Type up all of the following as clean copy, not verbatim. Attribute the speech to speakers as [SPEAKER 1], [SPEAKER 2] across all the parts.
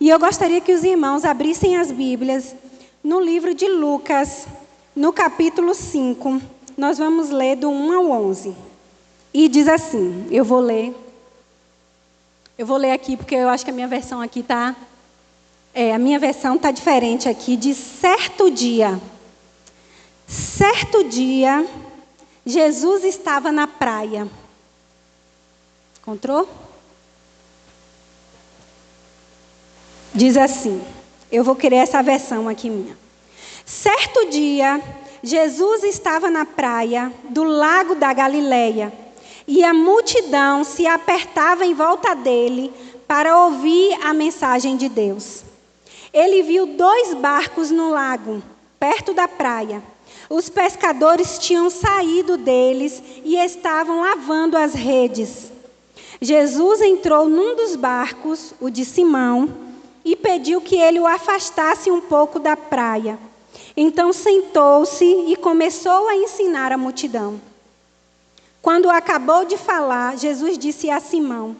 [SPEAKER 1] E eu gostaria que os irmãos abrissem as Bíblias no livro de Lucas, no capítulo 5. Nós vamos ler do 1 ao 11. E diz assim, eu vou ler aqui porque eu acho que a minha versão aqui está... a minha versão está diferente aqui, de certo dia. Certo dia, Jesus estava na praia. Encontrou? Diz assim, eu vou querer essa versão aqui minha. Certo dia, Jesus estava na praia do lago da Galileia, e a multidão se apertava em volta dele para ouvir a mensagem de Deus. Ele viu 2 barcos no lago, perto da praia. Os pescadores tinham saído deles e estavam lavando as redes. Jesus entrou num dos barcos, o de Simão, e pediu que ele o afastasse um pouco da praia. Então sentou-se e começou a ensinar a multidão. Quando acabou de falar, Jesus disse a Simão: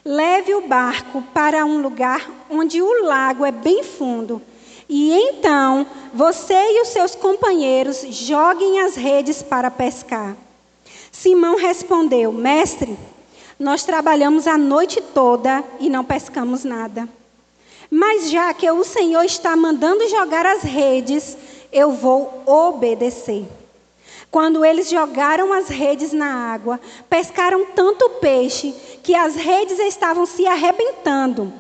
[SPEAKER 1] leve o barco para um lugar onde o lago é bem fundo, e então você e os seus companheiros joguem as redes para pescar. Simão respondeu: mestre, nós trabalhamos a noite toda e não pescamos nada. Mas já que o Senhor está mandando jogar as redes, eu vou obedecer. Quando eles jogaram as redes na água, pescaram tanto peixe que as redes estavam se arrebentando.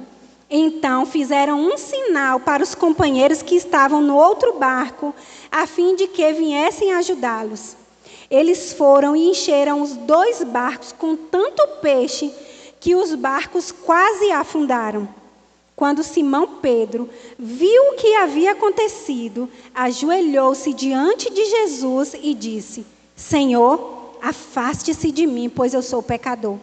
[SPEAKER 1] Então fizeram um sinal para os companheiros que estavam no outro barco, a fim de que viessem ajudá-los. Eles foram e encheram os 2 barcos com tanto peixe que os barcos quase afundaram. Quando Simão Pedro viu o que havia acontecido, ajoelhou-se diante de Jesus e disse: Senhor, afaste-se de mim, pois eu sou pecador.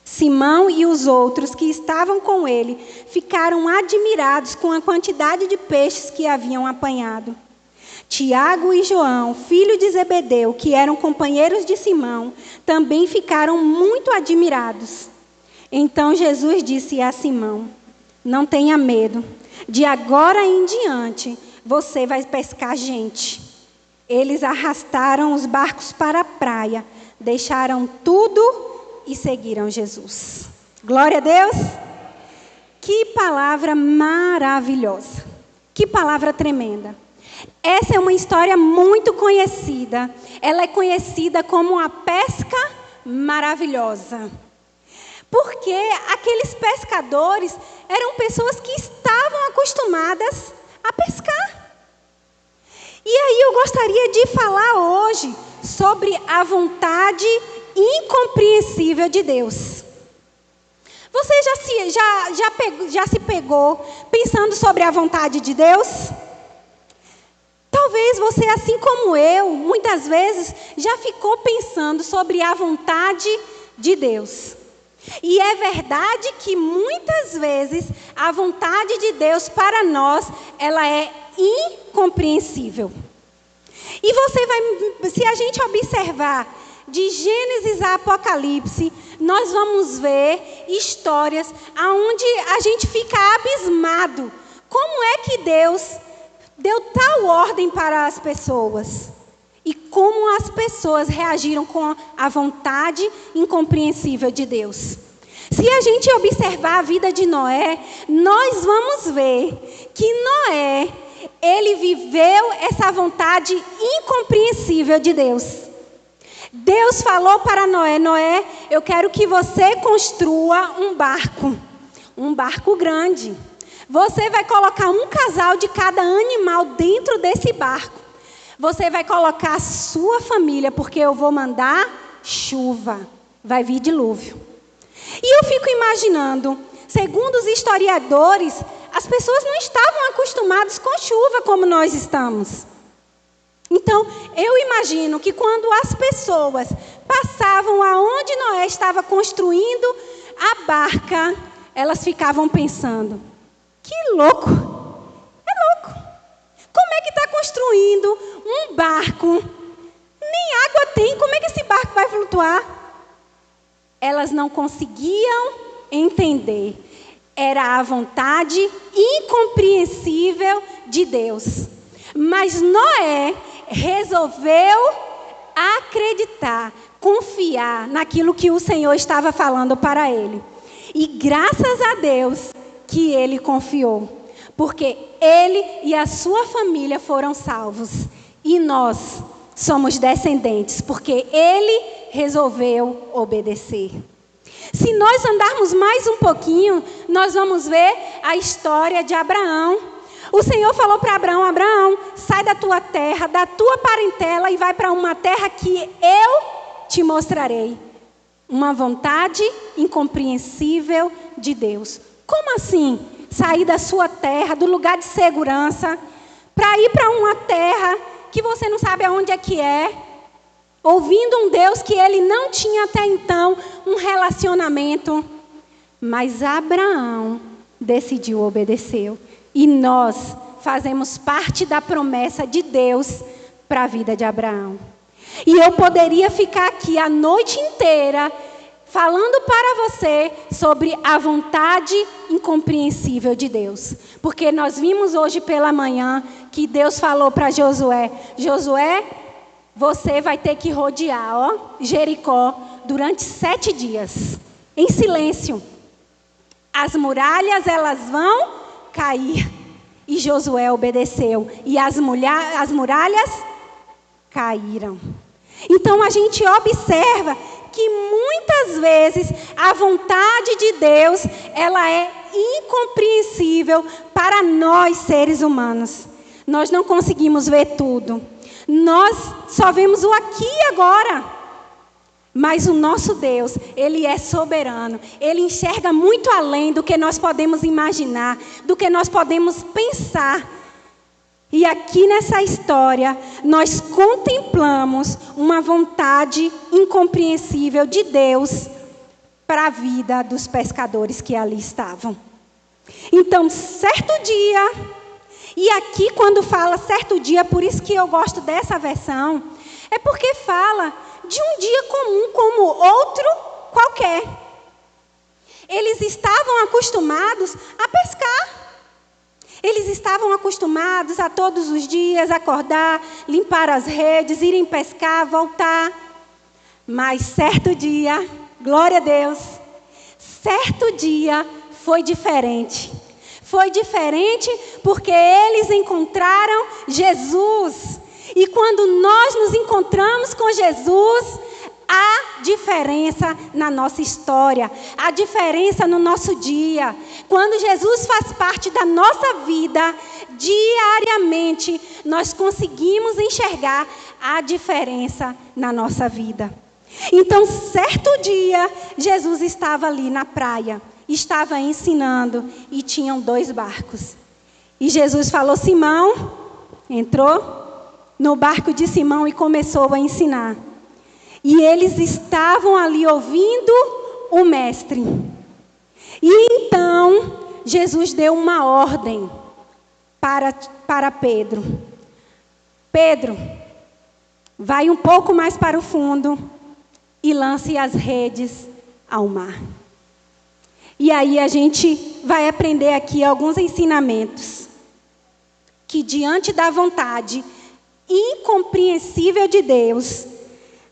[SPEAKER 1] Simão e os outros que estavam com ele ficaram admirados com a quantidade de peixes que haviam apanhado. Tiago e João, filho de Zebedeu, que eram companheiros de Simão, também ficaram muito admirados. Então Jesus disse a Simão: não tenha medo, de agora em diante você vai pescar gente. Eles arrastaram os barcos para a praia, deixaram tudo e seguiram Jesus. Glória a Deus! Que palavra maravilhosa, que palavra tremenda. Essa é uma história muito conhecida, ela é conhecida como a pesca maravilhosa. Porque aqueles pescadores eram pessoas que estavam acostumadas a pescar. E aí eu gostaria de falar hoje sobre a vontade incompreensível de Deus. Você já se pegou pensando sobre a vontade de Deus? Talvez você, assim como eu, muitas vezes já ficou pensando sobre a vontade de Deus. E é verdade que muitas vezes a vontade de Deus para nós, ela é incompreensível. E se a gente observar de Gênesis a Apocalipse, nós vamos ver histórias onde a gente fica abismado. Como é que Deus deu tal ordem para as pessoas? E como as pessoas reagiram com a vontade incompreensível de Deus. Se a gente observar a vida de Noé, nós vamos ver que Noé, ele viveu essa vontade incompreensível de Deus. Deus falou para Noé: Noé, eu quero que você construa um barco grande. Você vai colocar um casal de cada animal dentro desse barco. Você vai colocar a sua família, porque eu vou mandar chuva. Vai vir dilúvio. E eu fico imaginando, segundo os historiadores, as pessoas não estavam acostumadas com chuva como nós estamos. Então, eu imagino que quando as pessoas passavam aonde Noé estava construindo a barca, elas ficavam pensando: que louco! É louco! Como é que está construindo um barco? Nem água tem, como é que esse barco vai flutuar? Elas não conseguiam entender. Era a vontade incompreensível de Deus. Mas Noé resolveu acreditar, confiar naquilo que o Senhor estava falando para ele. E graças a Deus que ele confiou, porque ele e a sua família foram salvos. E nós somos descendentes, porque ele resolveu obedecer. Se nós andarmos mais um pouquinho, nós vamos ver a história de Abraão. O Senhor falou para Abraão: Abraão, sai da tua terra, da tua parentela e vai para uma terra que eu te mostrarei. Uma vontade incompreensível de Deus. Como assim? Sair da sua terra, do lugar de segurança, para ir para uma terra que você não sabe aonde é que é, ouvindo um Deus que ele não tinha até então um relacionamento. Mas Abraão decidiu obedecer. E nós fazemos parte da promessa de Deus para a vida de Abraão. E eu poderia ficar aqui a noite inteira falando para você sobre a vontade incompreensível de Deus. Porque nós vimos hoje pela manhã que Deus falou para Josué: Josué, você vai ter que rodear Jericó durante 7 dias, em silêncio. As muralhas, elas vão cair. E Josué obedeceu. E as muralhas caíram. Então a gente observa que muitas vezes a vontade de Deus, ela é incompreensível para nós seres humanos. Nós não conseguimos ver tudo. Nós só vemos o aqui e agora. Mas o nosso Deus, ele é soberano. Ele enxerga muito além do que nós podemos imaginar, do que nós podemos pensar. E aqui nessa história, nós contemplamos uma vontade incompreensível de Deus para a vida dos pescadores que ali estavam. Então, certo dia, e aqui quando fala certo dia, por isso que eu gosto dessa versão, é porque fala de um dia comum como outro qualquer. Eles estavam acostumados a pescar. Eles estavam acostumados a todos os dias acordar, limpar as redes, irem pescar, voltar. Mas certo dia, glória a Deus, certo dia foi diferente. Foi diferente porque eles encontraram Jesus. E quando nós nos encontramos com Jesus, há diferença na nossa história, há diferença no nosso dia. Quando Jesus faz parte da nossa vida, diariamente, nós conseguimos enxergar a diferença na nossa vida. Então, certo dia, Jesus estava ali na praia, estava ensinando e tinham 2 barcos. E Jesus falou: Simão, entrou no barco de Simão e começou a ensinar. E eles estavam ali ouvindo o mestre. E então, Jesus deu uma ordem para Pedro. Pedro, vai um pouco mais para o fundo e lance as redes ao mar. E aí a gente vai aprender aqui alguns ensinamentos. Que diante da vontade incompreensível de Deus,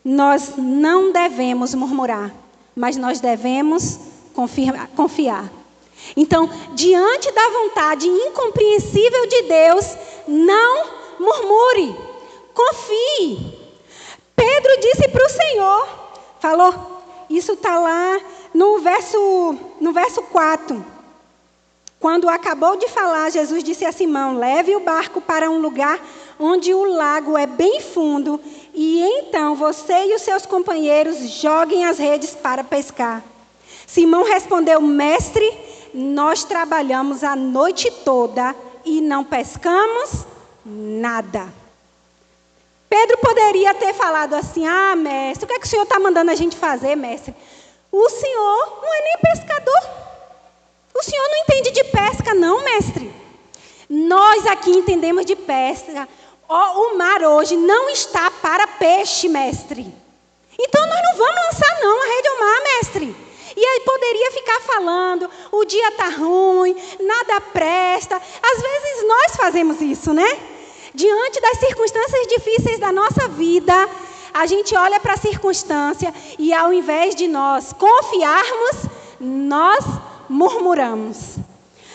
[SPEAKER 1] nós não devemos murmurar, mas nós devemos confiar. Então, diante da vontade incompreensível de Deus, não murmure, confie. Pedro disse para o Senhor, falou, isso está lá no verso 4. Quando acabou de falar, Jesus disse a Simão: leve o barco para um lugar onde o lago é bem fundo, e então você e os seus companheiros joguem as redes para pescar. Simão respondeu: mestre, nós trabalhamos a noite toda e não pescamos nada. Pedro poderia ter falado assim: ah, mestre, o que é que o senhor está mandando a gente fazer, mestre? O senhor não é nem pescador. O senhor não entende de pesca, não, mestre. Nós aqui entendemos de pesca. O mar hoje não está para peixe, mestre. Então nós não vamos lançar não a rede ao mar, mestre. E aí poderia ficar falando, o dia está ruim, nada presta. Às vezes nós fazemos isso, né? Diante das circunstâncias difíceis da nossa vida, a gente olha para a circunstância e ao invés de nós confiarmos, nós murmuramos.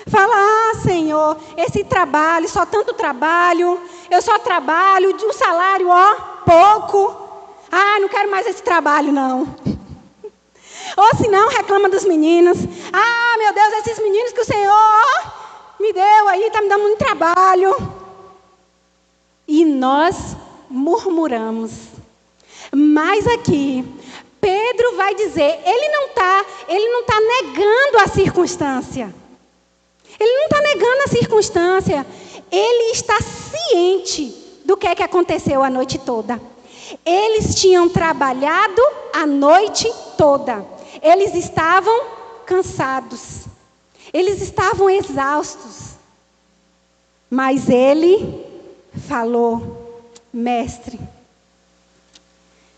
[SPEAKER 1] Fala, Senhor, esse trabalho, só tanto trabalho, eu só trabalho, de um salário, pouco. Não quero mais esse trabalho, não. Ou se não, reclama dos meninos. Meu Deus, esses meninos que o Senhor me deu aí, está me dando muito trabalho. E nós murmuramos. Mas aqui, Pedro vai dizer, ele não está negando a circunstância. Ele não está negando a circunstância. Ele está ciente do que aconteceu a noite toda. Eles tinham trabalhado a noite toda. Eles estavam cansados. Eles estavam exaustos. Mas ele falou, mestre,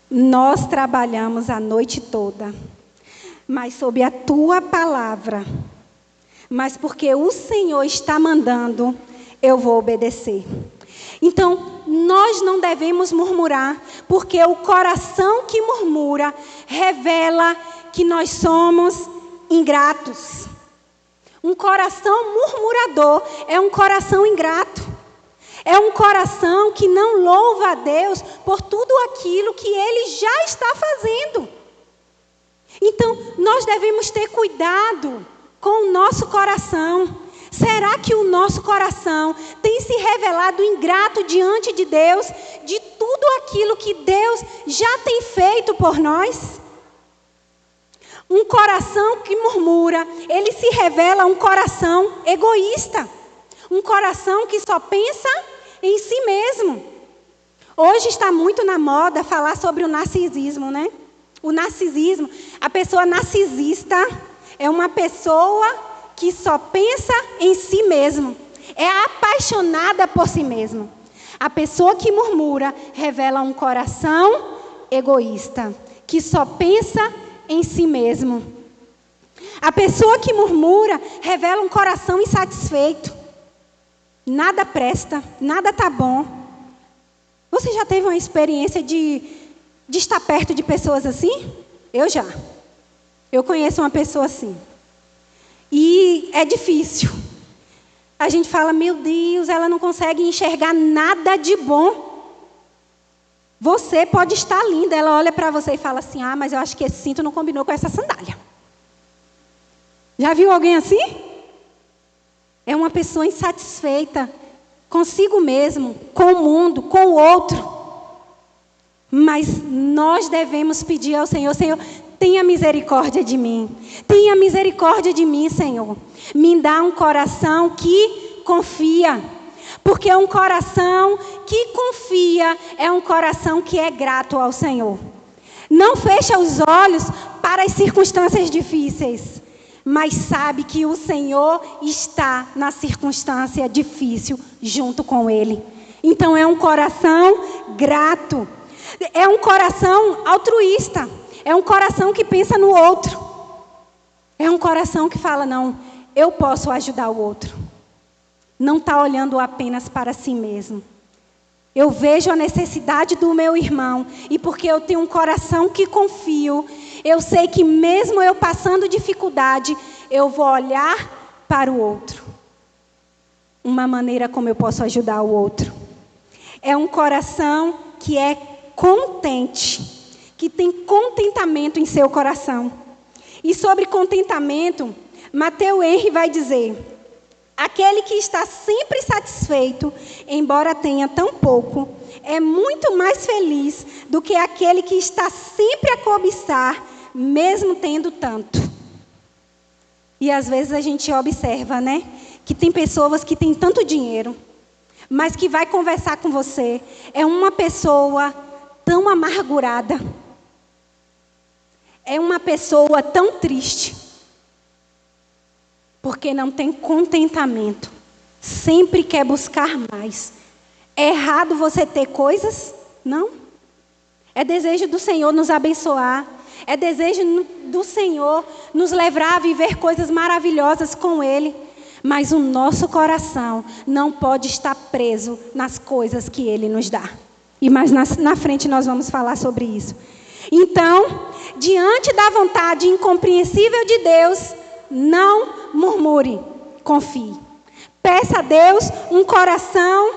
[SPEAKER 1] nós trabalhamos a noite toda, mas sob a tua palavra, mas porque o Senhor está mandando, eu vou obedecer. Então, nós não devemos murmurar, porque o coração que murmura revela que nós somos ingratos. Um coração murmurador é um coração ingrato. É um coração que não louva a Deus por tudo aquilo que Ele já está fazendo. Então, nós devemos ter cuidado com o nosso coração. Será que o nosso coração tem se revelado ingrato diante de Deus, de tudo aquilo que Deus já tem feito por nós? Um coração que murmura, ele se revela um coração egoísta. Um coração que só pensa em si mesmo. Hoje está muito na moda falar sobre o narcisismo, né? O narcisismo, a pessoa narcisista é uma pessoa que só pensa em si mesmo. É apaixonada por si mesmo. A pessoa que murmura revela um coração egoísta, que só pensa em si mesmo. A pessoa que murmura revela um coração insatisfeito. Nada presta, nada está bom. Você já teve uma experiência de estar perto de pessoas assim? Eu já. Eu conheço uma pessoa assim. E é difícil. A gente fala, meu Deus, ela não consegue enxergar nada de bom. Você pode estar linda. Ela olha para você e fala assim, mas eu acho que esse cinto não combinou com essa sandália. Já viu alguém assim? É uma pessoa insatisfeita consigo mesmo, com o mundo, com o outro. Mas nós devemos pedir ao Senhor, Senhor, tenha misericórdia de mim. Tenha misericórdia de mim, Senhor. Me dá um coração que confia. Porque um coração que confia é um coração que é grato ao Senhor. Não fecha os olhos para as circunstâncias difíceis, mas sabe que o Senhor está na circunstância difícil junto com Ele. Então é um coração grato. É um coração altruísta. É um coração que pensa no outro. É um coração que fala, não, eu posso ajudar o outro. Não está olhando apenas para si mesmo. Eu vejo a necessidade do meu irmão. E porque eu tenho um coração que confio, eu sei que mesmo eu passando dificuldade, eu vou olhar para o outro. Uma maneira como eu posso ajudar o outro. É um coração que é contente, que tem contentamento em seu coração. E sobre contentamento, Matthew Henry vai dizer, aquele que está sempre satisfeito, embora tenha tão pouco, é muito mais feliz do que aquele que está sempre a cobiçar, mesmo tendo tanto. E às vezes a gente observa, né? Que tem pessoas que têm tanto dinheiro, mas que vai conversar com você. É uma pessoa tão amargurada. É uma pessoa tão triste. Porque não tem contentamento. Sempre quer buscar mais. É errado você ter coisas? Não. É desejo do Senhor nos abençoar. É desejo do Senhor nos levar a viver coisas maravilhosas com Ele. Mas o nosso coração não pode estar preso nas coisas que Ele nos dá. E mais na frente nós vamos falar sobre isso. Então, diante da vontade incompreensível de Deus, não murmure, confie. Peça a Deus um coração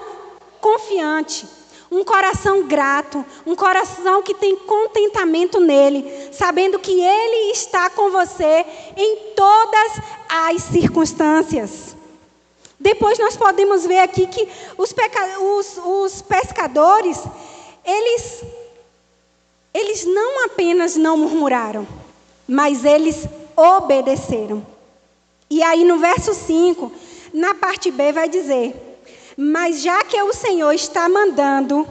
[SPEAKER 1] confiante, um coração grato, um coração que tem contentamento nele, sabendo que Ele está com você em todas as circunstâncias. Depois nós podemos ver aqui que os pescadores, eles não apenas não murmuraram, mas eles obedeceram. E aí no verso 5, na parte B vai dizer: mas já que o Senhor está mandando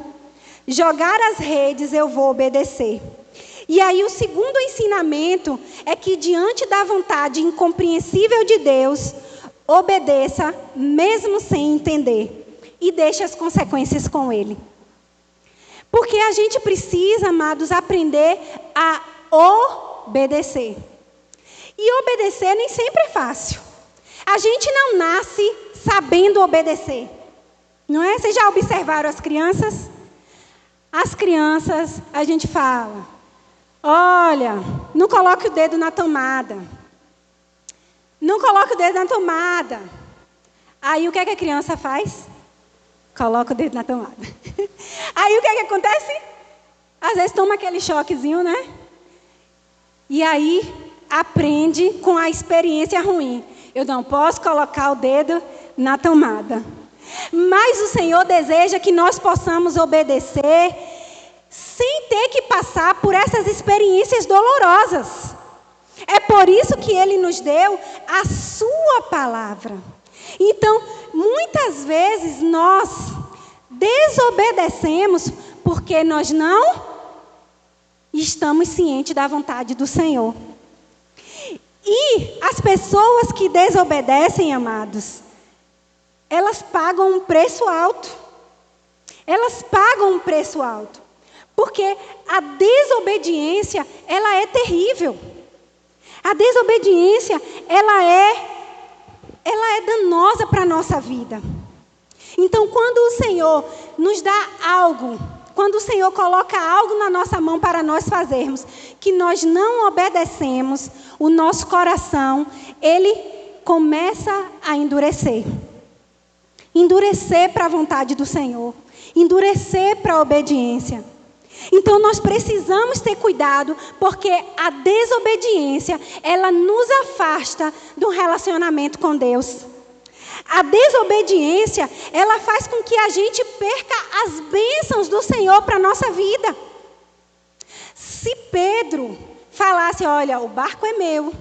[SPEAKER 1] jogar as redes, eu vou obedecer. E aí o segundo ensinamento é que diante da vontade incompreensível de Deus, obedeça mesmo sem entender e deixe as consequências com Ele. Porque a gente precisa, amados, aprender a obedecer. E obedecer nem sempre é fácil. A gente não nasce sabendo obedecer. Não é? Vocês já observaram as crianças? As crianças, a gente fala: olha, não coloque o dedo na tomada. Não coloque o dedo na tomada. Aí o que é que a criança faz? Coloca o dedo na tomada. Aí o que é que acontece? Às vezes toma aquele choquezinho, né? E aí aprende com a experiência ruim. Eu não posso colocar o dedo na tomada. Mas o Senhor deseja que nós possamos obedecer sem ter que passar por essas experiências dolorosas. É por isso que Ele nos deu a sua palavra. Então, muitas vezes nós desobedecemos porque nós não estamos cientes da vontade do Senhor. E as pessoas que desobedecem, amados, elas pagam um preço alto. Elas pagam um preço alto. Porque a desobediência, ela é terrível. A desobediência, ela é danosa para a nossa vida. Então, quando o Senhor nos dá algo, quando o Senhor coloca algo na nossa mão para nós fazermos, que nós não obedecemos, o nosso coração, ele começa a endurecer. Endurecer para a vontade do Senhor. Endurecer para a obediência. Então nós precisamos ter cuidado, porque a desobediência, ela nos afasta do relacionamento com Deus. A desobediência, ela faz com que a gente perca as bênçãos do Senhor para a nossa vida. Se Pedro falasse: olha, o barco é meu,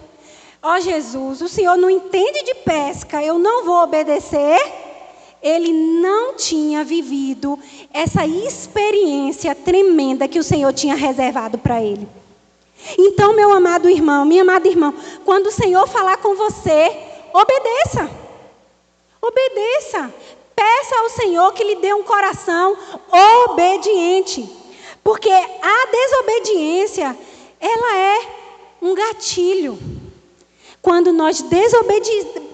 [SPEAKER 1] ó Jesus, o Senhor não entende de pesca, eu não vou obedecer. Ele não tinha vivido essa experiência tremenda que o Senhor tinha reservado para ele. Então, meu amado irmão, minha amada irmã, quando o Senhor falar com você, obedeça. Obedeça. Peça ao Senhor que lhe dê um coração obediente. Porque a desobediência, ela é um gatilho. Quando nós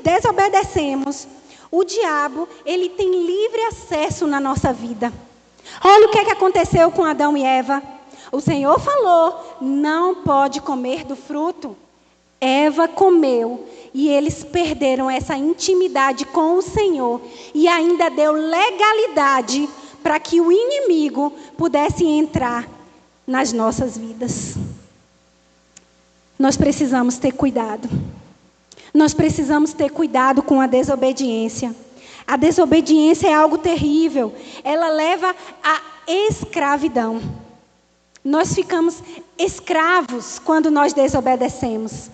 [SPEAKER 1] desobedecemos, o diabo, ele tem livre acesso na nossa vida. Olha o que aconteceu com Adão e Eva. O Senhor falou: não pode comer do fruto. Eva comeu e eles perderam essa intimidade com o Senhor. E ainda deu legalidade para que o inimigo pudesse entrar nas nossas vidas. Nós precisamos ter cuidado. Nós precisamos ter cuidado com a desobediência. A desobediência é algo terrível. Ela leva à escravidão. Nós ficamos escravos quando nós desobedecemos.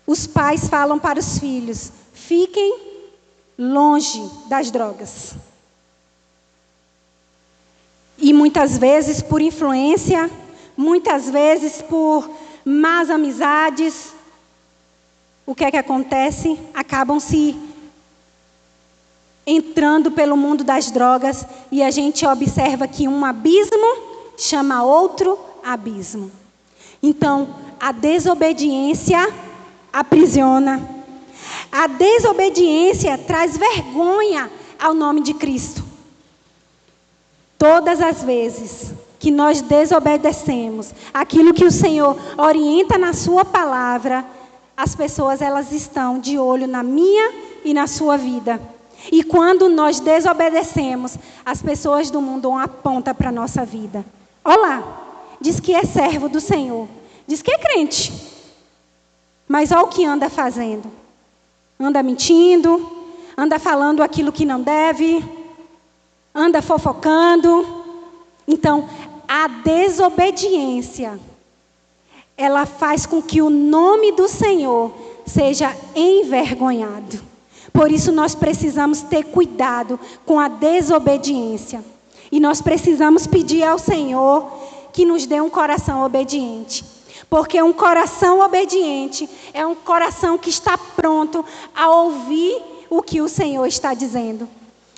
[SPEAKER 1] Os pais falam para os filhos: fiquem longe das drogas. E muitas vezes por influência, muitas vezes por más amizades, o que é que acontece? Acabam se entrando pelo mundo das drogas e a gente observa que um abismo chama outro abismo. Então, a desobediência aprisiona. A desobediência traz vergonha ao nome de Cristo. Todas as vezes que nós desobedecemos aquilo que o Senhor orienta na sua palavra, as pessoas elas estão de olho na minha e na sua vida. E quando nós desobedecemos, as pessoas do mundo apontam para a nossa vida. Olá, diz que é servo do Senhor, diz que é crente, mas olha o que anda fazendo. Anda mentindo, anda falando aquilo que não deve, anda fofocando. Então, a desobediência, ela faz com que o nome do Senhor seja envergonhado. Por isso nós precisamos ter cuidado com a desobediência. E nós precisamos pedir ao Senhor que nos dê um coração obediente. Porque um coração obediente é um coração que está pronto a ouvir o que o Senhor está dizendo.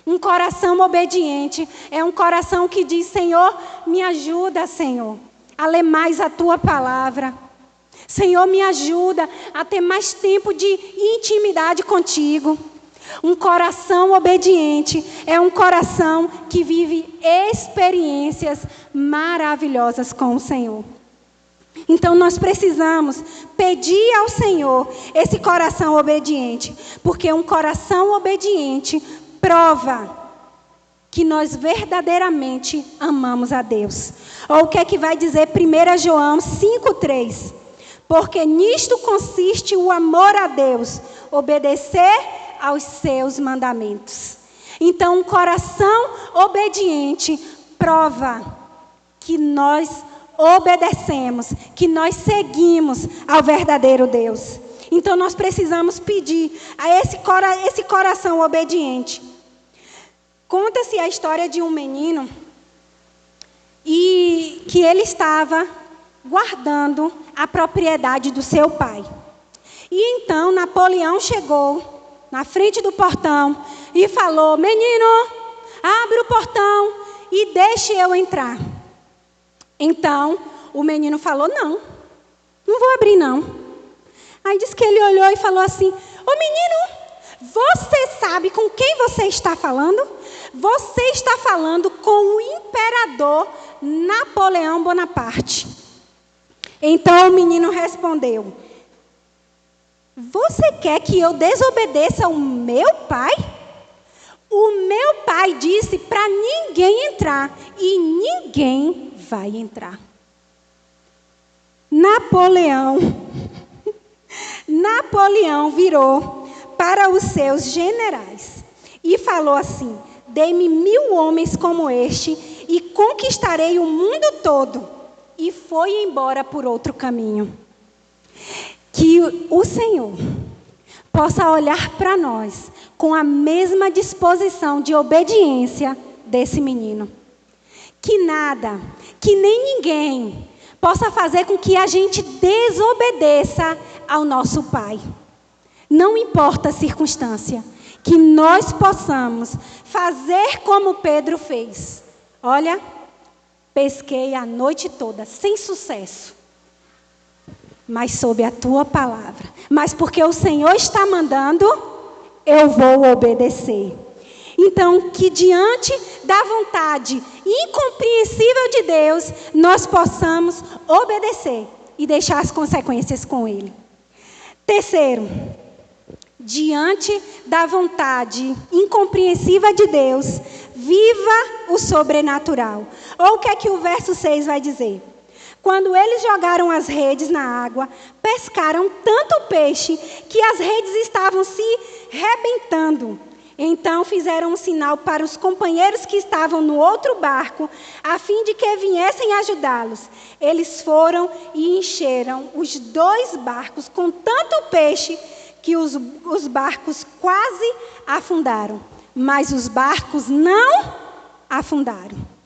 [SPEAKER 1] Um coração obediente é um coração que diz: Senhor, me ajuda, Senhor, a ler mais a Tua palavra. Senhor, me ajuda a ter mais tempo de intimidade contigo. Um coração obediente é um coração que vive experiências maravilhosas com o Senhor. Então nós precisamos pedir ao Senhor esse coração obediente, porque um coração obediente prova que nós verdadeiramente amamos a Deus. Ou o que é que vai dizer 1 João 5,3? Porque nisto consiste o amor a Deus, obedecer aos seus mandamentos. Então, um coração obediente prova que nós obedecemos, que nós seguimos ao verdadeiro Deus. Então, nós precisamos pedir a esse coração obediente. Conta-se a história de um menino e que ele estava guardando a propriedade do seu pai. E então Napoleão chegou na frente do portão e falou: menino, abre o portão e deixe eu entrar. Então o menino falou: não vou abrir não. Aí diz que ele olhou e falou assim: ô menino, você sabe com quem você está falando? Você está falando com o imperador Napoleão Bonaparte. Então o menino respondeu: você quer que eu desobedeça ao meu pai? O meu pai disse para ninguém entrar e ninguém vai entrar. Napoleão virou para os seus generais e falou assim: dei-me 1000 homens como este e conquistarei o mundo todo. E foi embora por outro caminho. Que o Senhor possa olhar para nós com a mesma disposição de obediência desse menino. Que nada, que nem ninguém possa fazer com que a gente desobedeça ao nosso Pai. Não importa a circunstância, que nós possamos fazer como Pedro fez. Olha, pesquei a noite toda, sem sucesso. Mas sob a tua palavra. Mas porque o Senhor está mandando, eu vou obedecer. Então, que diante da vontade incompreensível de Deus, nós possamos obedecer e deixar as consequências com Ele. Terceiro, diante da vontade incompreensível de Deus, viva o sobrenatural. Ou o que é que o verso 6 vai dizer? Quando eles jogaram as redes na água, pescaram tanto peixe que as redes estavam se rebentando. Então fizeram um sinal para os companheiros que estavam no outro barco, a fim de que viessem ajudá-los. Eles foram e encheram os 2 barcos com tanto peixe que os barcos quase afundaram. Mas os barcos não afundaram.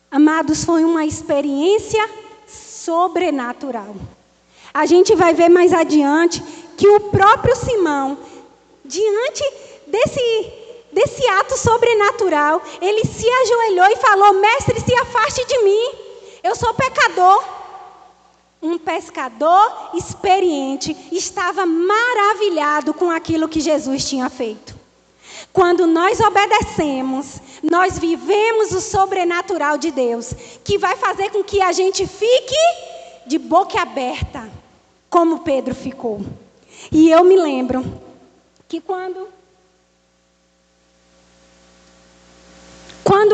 [SPEAKER 1] Amados, foi uma experiência sobrenatural. A gente vai ver mais adiante que o próprio Simão, diante desse ato sobrenatural, ele se ajoelhou e falou: mestre, se afaste de mim, eu sou pecador. um pescador experiente, estava maravilhado com aquilo que Jesus tinha feito. Quando nós obedecemos, nós vivemos o sobrenatural de Deus, que vai fazer com que a gente fique de boca aberta, como Pedro ficou. E eu me lembro que quando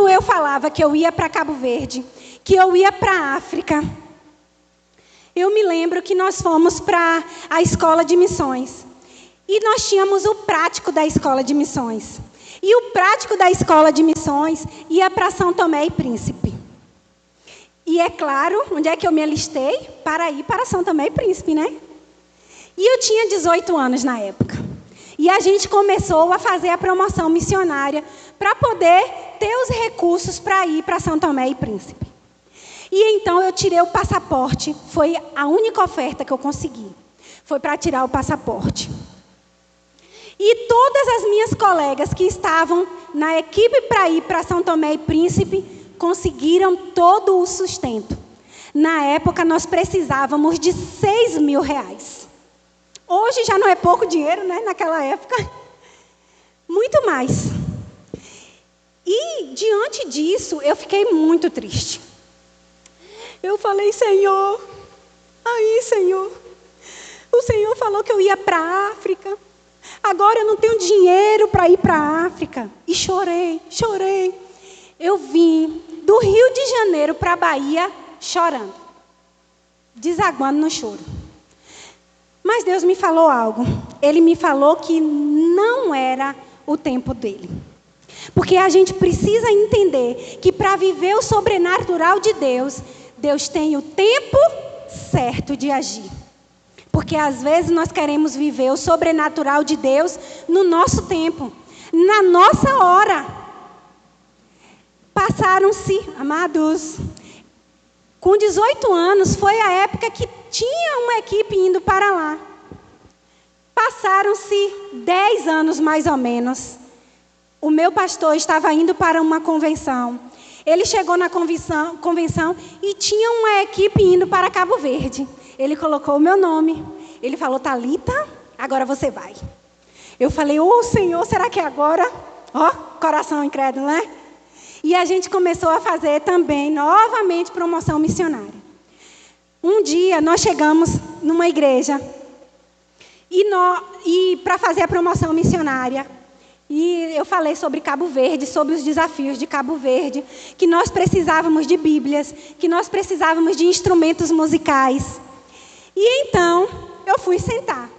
[SPEAKER 1] eu falava que eu ia para Cabo Verde, que eu ia para a África, eu me lembro que nós fomos para a escola de missões. E nós tínhamos o prático da escola de missões. E o prático da escola de missões ia para São Tomé e Príncipe. E é claro, onde é que eu me alistei? Para ir para São Tomé e Príncipe, né? E eu tinha 18 anos na época. E a gente começou a fazer a promoção missionária para poder ter os recursos para ir para São Tomé e Príncipe. E então eu tirei o passaporte. Foi a única oferta que eu consegui. Foi para tirar o passaporte. E todas as minhas colegas que estavam na equipe para ir para São Tomé e Príncipe conseguiram todo o sustento. Na época nós precisávamos de 6 mil reais. Hoje já não é pouco dinheiro, né? Naquela época, muito mais. E diante disso eu fiquei muito triste. Eu falei, Senhor, o Senhor falou que eu ia para a África. Agora eu não tenho dinheiro para ir para a África. E chorei. Eu vim do Rio de Janeiro para a Bahia chorando. Desaguando no choro. Mas Deus me falou algo. Ele me falou que não era o tempo dele. Porque a gente precisa entender que para viver o sobrenatural de Deus, Deus tem o tempo certo de agir. Porque às vezes nós queremos viver o sobrenatural de Deus no nosso tempo, na nossa hora. Passaram-se, amados, com 18 anos, foi a época que tinha uma equipe indo para lá. Passaram-se 10 anos mais ou menos. O meu pastor estava indo para uma convenção. Ele chegou na convenção e tinha uma equipe indo para Cabo Verde. Ele colocou o meu nome. Ele falou, Thalita, agora você vai. Eu falei, Senhor, será que é agora? Coração incrédulo, né? E a gente começou a fazer também, novamente, promoção missionária. Um dia, nós chegamos numa igreja. E para fazer a promoção missionária. E eu falei sobre Cabo Verde, sobre os desafios de Cabo Verde. Que nós precisávamos de Bíblias. Que nós precisávamos de instrumentos musicais. E então, eu fui sentar.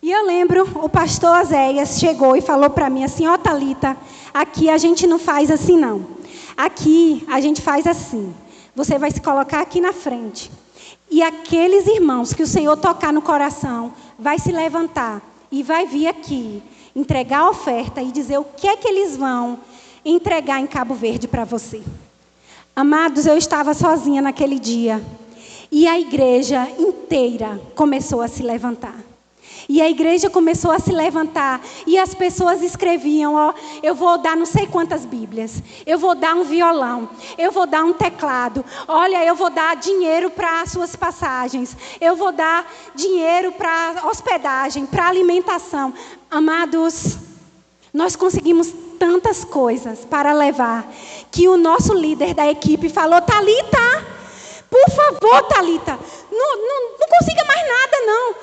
[SPEAKER 1] E eu lembro, o pastor Azéias chegou e falou para mim assim, Thalita, aqui a gente não faz assim não. Aqui a gente faz assim. Você vai se colocar aqui na frente. E aqueles irmãos que o Senhor tocar no coração, vai se levantar e vai vir aqui, entregar a oferta e dizer o que é que eles vão entregar em Cabo Verde para você. Amados, eu estava sozinha naquele dia. E a igreja inteira começou a se levantar. E a igreja começou a se levantar. E as pessoas escreviam, eu vou dar não sei quantas Bíblias. Eu vou dar um violão. Eu vou dar um teclado. Olha, eu vou dar dinheiro para as suas passagens. Eu vou dar dinheiro para hospedagem, para alimentação. Amados, nós conseguimos tantas coisas para levar. Que o nosso líder da equipe falou, Thalita, por favor, Thalita, não consiga mais nada, não.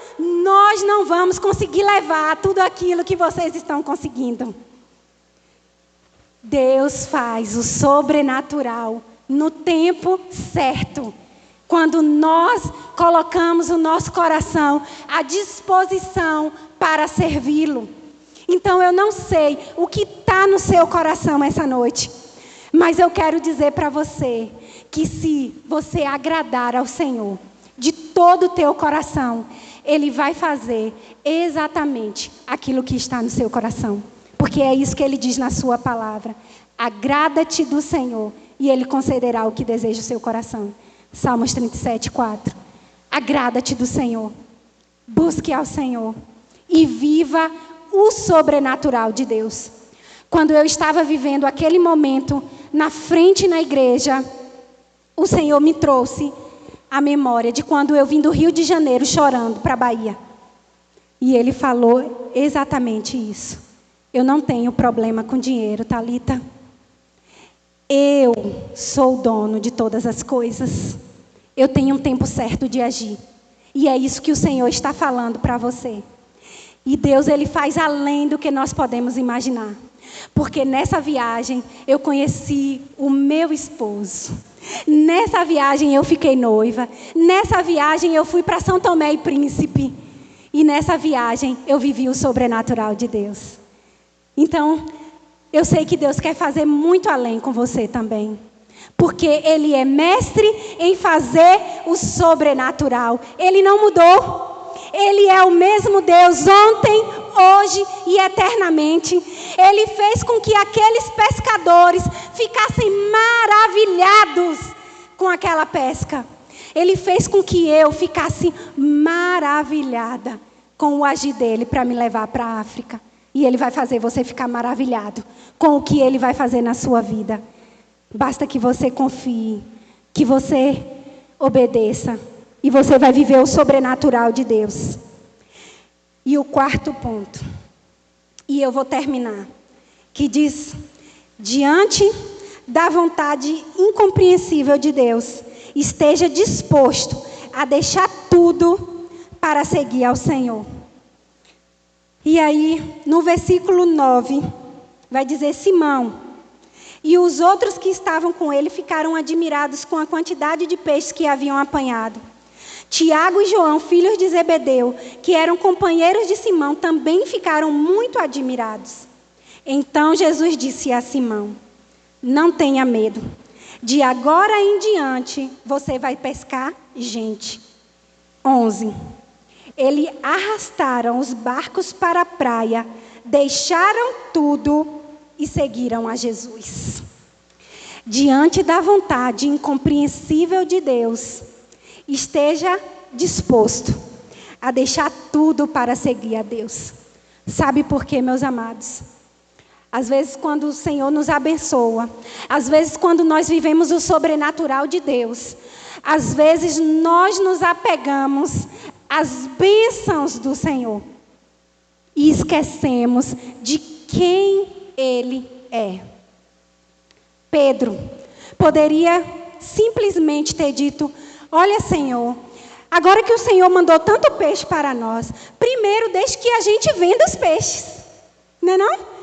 [SPEAKER 1] Nós não vamos conseguir levar tudo aquilo que vocês estão conseguindo. Deus faz o sobrenatural no tempo certo. Quando nós colocamos o nosso coração à disposição para servi-lo. Então eu não sei o que está no seu coração essa noite. Mas eu quero dizer para você que se você agradar ao Senhor de todo o teu coração, Ele vai fazer exatamente aquilo que está no seu coração. Porque é isso que Ele diz na sua palavra. Agrada-te do Senhor e Ele concederá o que deseja o seu coração. Salmos 37, 4. Agrada-te do Senhor. Busque ao Senhor e viva o sobrenatural de Deus. Quando eu estava vivendo aquele momento na frente na igreja, o Senhor me trouxe a memória de quando eu vim do Rio de Janeiro chorando para a Bahia. E ele falou exatamente isso. Eu não tenho problema com dinheiro, Thalita. Eu sou o dono de todas as coisas. Eu tenho um tempo certo de agir. E é isso que o Senhor está falando para você. E Deus, Ele faz além do que nós podemos imaginar. Porque nessa viagem eu conheci o meu esposo. Nessa viagem eu fiquei noiva. Nessa viagem eu fui para São Tomé e Príncipe. E nessa viagem eu vivi o sobrenatural de Deus. Então, eu sei que Deus quer fazer muito além com você também. Porque Ele é mestre em fazer o sobrenatural. Ele não mudou. Ele é o mesmo Deus ontem, hoje e eternamente. Ele fez com que aqueles pescadores ficassem maravilhados com aquela pesca. Ele fez com que eu ficasse maravilhada com o agir dele para me levar para a África. E Ele vai fazer você ficar maravilhado com o que Ele vai fazer na sua vida. Basta que você confie, que você obedeça. E você vai viver o sobrenatural de Deus. E o quarto ponto, e eu vou terminar, que diz: diante da vontade incompreensível de Deus, esteja disposto a deixar tudo para seguir ao Senhor. E aí, no versículo 9, vai dizer: Simão e os outros que estavam com ele ficaram admirados com a quantidade de peixes que haviam apanhado. Tiago e João, filhos de Zebedeu, que eram companheiros de Simão, também ficaram muito admirados. Então Jesus disse a Simão: não tenha medo. De agora em diante, você vai pescar gente. 11. Eles arrastaram os barcos para a praia, deixaram tudo e seguiram a Jesus. Diante da vontade incompreensível de Deus, esteja disposto a deixar tudo para seguir a Deus. Sabe por quê, meus amados? Às vezes quando o Senhor nos abençoa, às vezes quando nós vivemos o sobrenatural de Deus, às vezes nós nos apegamos às bênçãos do Senhor e esquecemos de quem Ele é. Pedro poderia simplesmente ter dito: olha, Senhor, agora que o Senhor mandou tanto peixe para nós, primeiro deixe que a gente venda os peixes. Não é não?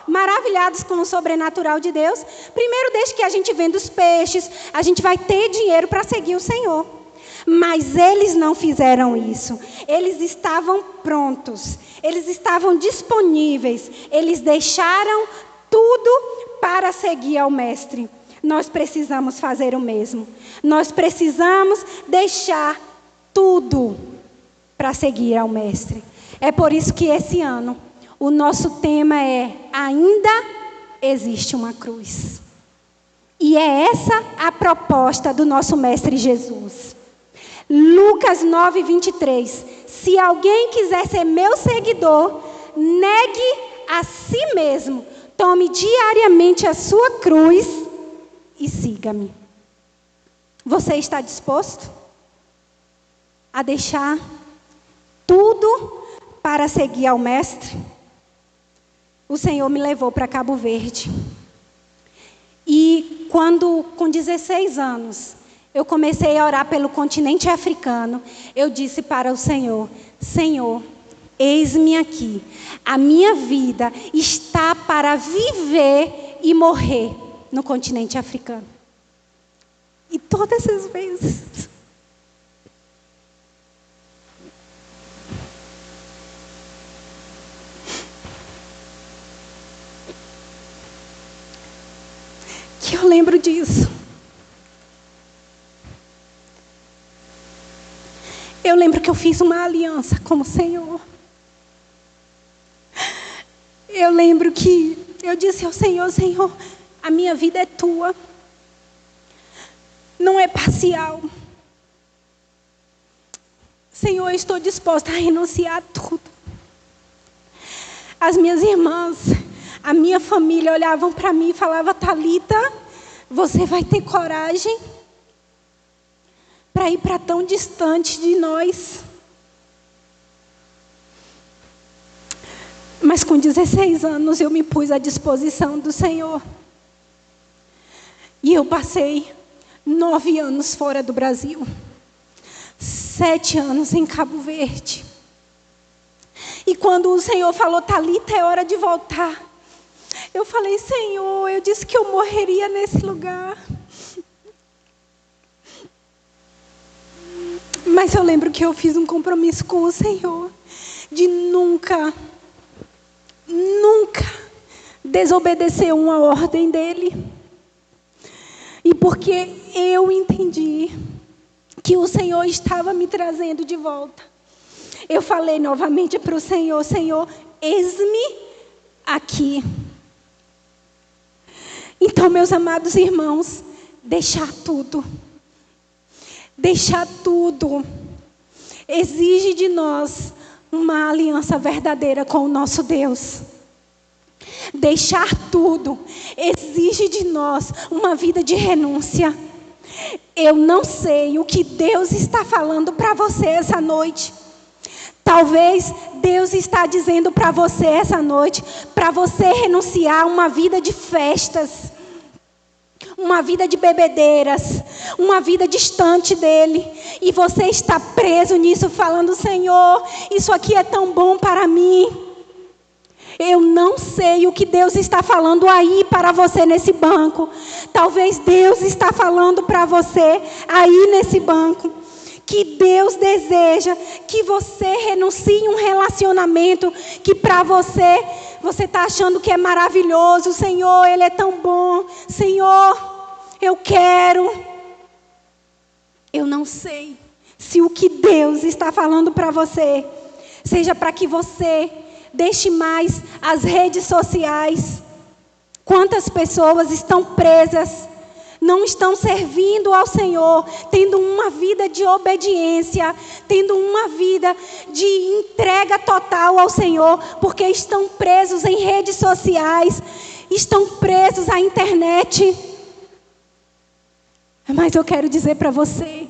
[SPEAKER 1] Maravilhados com o sobrenatural de Deus. Primeiro deixe que a gente venda os peixes, a gente vai ter dinheiro para seguir o Senhor. Mas eles não fizeram isso. Eles estavam prontos, eles estavam disponíveis, eles deixaram tudo para seguir ao Mestre. Nós precisamos fazer o mesmo. Nós precisamos deixar tudo para seguir ao Mestre. É por isso que esse ano o nosso tema é: ainda existe uma cruz. E é essa a proposta do nosso Mestre Jesus. Lucas 9:23. Se alguém quiser ser meu seguidor, negue a si mesmo, tome diariamente a sua cruz e siga-me. Você está disposto a deixar tudo para seguir ao Mestre? O Senhor me levou para Cabo Verde. E quando, com 16 anos, eu comecei a orar pelo continente africano, eu disse para o Senhor: Senhor, eis-me aqui. A minha vida está para viver e morrer no continente africano. E todas as vezes que eu lembro disso, eu lembro que eu fiz uma aliança com o Senhor. Eu lembro que eu disse ao Senhor: Senhor, a minha vida é tua. Não é parcial. Senhor, eu estou disposta a renunciar a tudo. As minhas irmãs, a minha família olhavam para mim e falavam: Thalita, você vai ter coragem? para ir para tão distante de nós. Mas com 16 anos eu me pus à disposição do Senhor. E eu passei 9 anos fora do Brasil. 7 anos em Cabo Verde. E quando o Senhor falou, Thalita, é hora de voltar. Eu falei, Senhor, eu disse que eu morreria nesse lugar. Mas eu lembro que eu fiz um compromisso com o Senhor de nunca desobedecer uma ordem dEle. E porque eu entendi que o Senhor estava me trazendo de volta, eu falei novamente para o Senhor, Senhor, eis-me aqui. Então, meus amados irmãos, deixar tudo exige de nós uma aliança verdadeira com o nosso Deus. Deixar tudo exige de nós uma vida de renúncia. Eu não sei o que Deus está falando para você essa noite. Talvez Deus está dizendo para você essa noite, para você renunciar a uma vida de festas, uma vida de bebedeiras, uma vida distante dEle. E você está preso nisso, falando, Senhor, isso aqui é tão bom para mim. Eu não sei o que Deus está falando aí para você nesse banco. Talvez Deus está falando para você aí nesse banco, que Deus deseja que você renuncie um relacionamento que para você está achando que é maravilhoso. Senhor, Ele é tão bom. Senhor, eu quero. Eu não sei se o que Deus está falando para você seja para que você deixe mais as redes sociais. Quantas pessoas estão presas, não estão servindo ao Senhor, tendo uma vida de obediência, tendo uma vida de entrega total ao Senhor, porque estão presos em redes sociais, estão presos à internet. Mas eu quero dizer para você,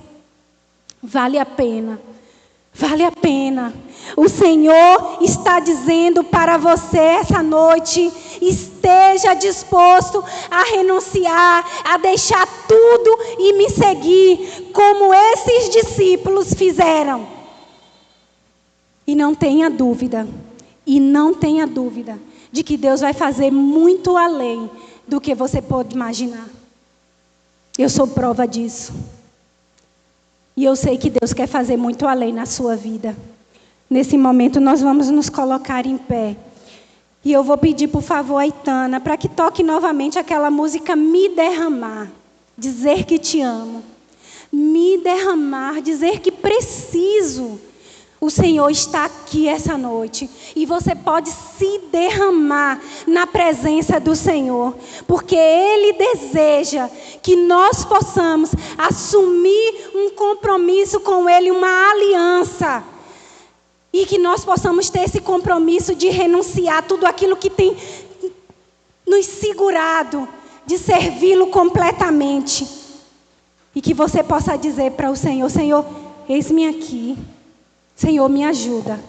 [SPEAKER 1] vale a pena. Vale a pena. O Senhor está dizendo para você essa noite, esteja disposto a renunciar, a deixar tudo e me seguir, como esses discípulos fizeram. E não tenha dúvida de que Deus vai fazer muito além do que você pode imaginar. Eu sou prova disso. E eu sei que Deus quer fazer muito além na sua vida. Nesse momento nós vamos nos colocar em pé. E eu vou pedir, por favor, a Itana, para que toque novamente aquela música Me Derramar. Dizer que te amo. Me derramar, dizer que preciso. O Senhor está aqui essa noite. E você pode se derramar na presença do Senhor. Porque Ele deseja que nós possamos assumir um compromisso com Ele, uma aliança. E que nós possamos ter esse compromisso de renunciar tudo aquilo que tem nos segurado, de servi-lo completamente. E que você possa dizer para o Senhor, Senhor, eis-me aqui. Senhor, me ajuda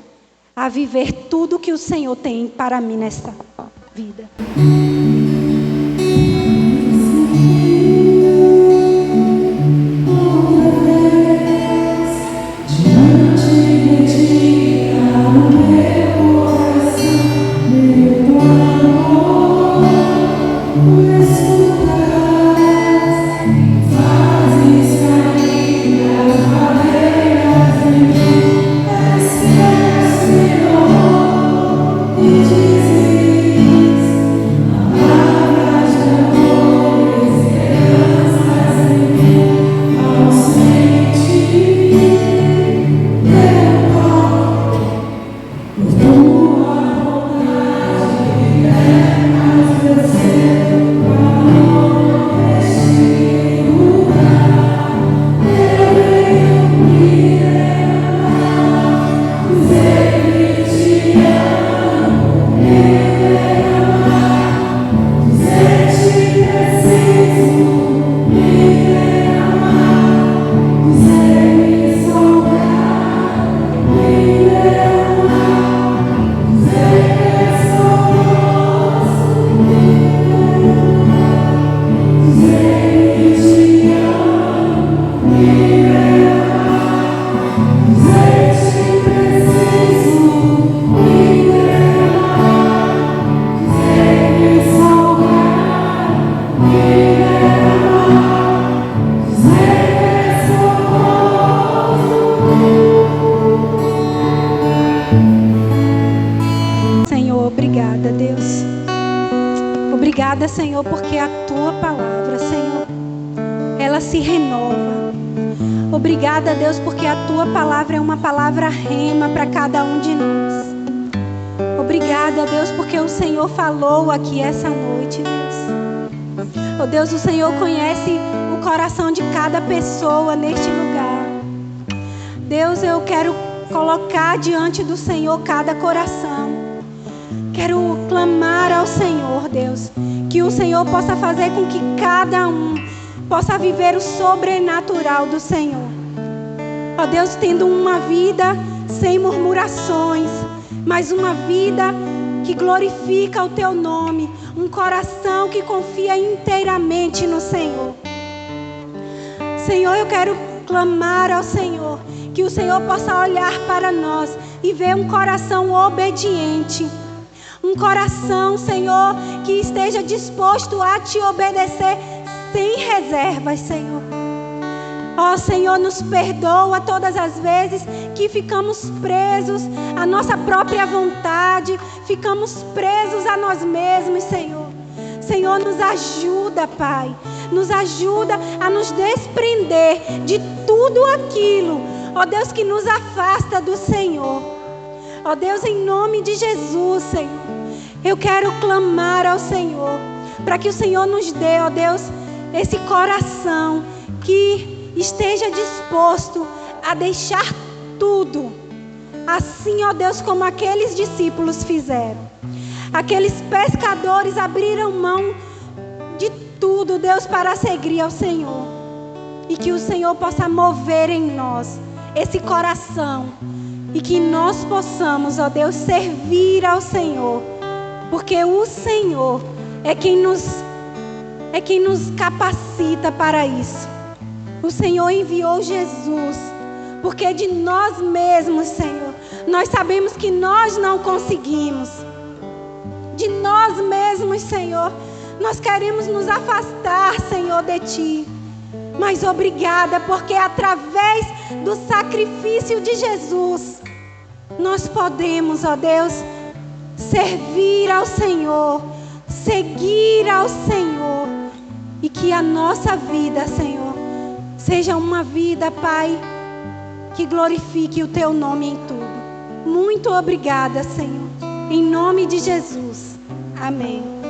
[SPEAKER 1] a viver tudo que o Senhor tem para mim nesta vida. Deus. Obrigada, Senhor, porque a Tua palavra, Senhor, ela se renova. Obrigada, Deus, porque a Tua palavra é uma palavra rema para cada um de nós. Obrigada, Deus, porque o Senhor falou aqui essa noite, Deus. Oh Deus, o Senhor conhece o coração de cada pessoa neste lugar. Deus, eu quero colocar diante do Senhor cada coração. Quero clamar ao Senhor, Deus, que o Senhor possa fazer com que cada um possa viver o sobrenatural do Senhor. Ó Deus, tendo uma vida sem murmurações, mas uma vida que glorifica o Teu nome, um coração que confia inteiramente no Senhor. Senhor, eu quero clamar ao Senhor, que o Senhor possa olhar para nós e ver um coração obediente. Um coração, Senhor, que esteja disposto a Te obedecer sem reservas, Senhor. Ó Senhor, nos perdoa todas as vezes que ficamos presos à nossa própria vontade, ficamos presos a nós mesmos, Senhor. Senhor, nos ajuda, Pai. Nos ajuda a nos desprender de tudo aquilo, ó Deus, que nos afasta do Senhor. Ó Deus, em nome de Jesus, Senhor, eu quero clamar ao Senhor, para que o Senhor nos dê, ó Deus, esse coração que esteja disposto a deixar tudo. Assim, ó Deus, como aqueles discípulos fizeram. Aqueles pescadores abriram mão de tudo, Deus, para seguir ao Senhor. E que o Senhor possa mover em nós esse coração. E que nós possamos, ó Deus, servir ao Senhor. Porque o Senhor é quem nos capacita para isso. O Senhor enviou Jesus. Porque de nós mesmos, Senhor, nós sabemos que nós não conseguimos. De nós mesmos, Senhor, nós queremos nos afastar, Senhor, de Ti. Mas obrigada, porque através do sacrifício de Jesus, nós podemos, ó Deus, servir ao Senhor, seguir ao Senhor. E que a nossa vida, Senhor, seja uma vida, Pai, que glorifique o Teu nome em tudo. Muito obrigada, Senhor. Em nome de Jesus. Amém.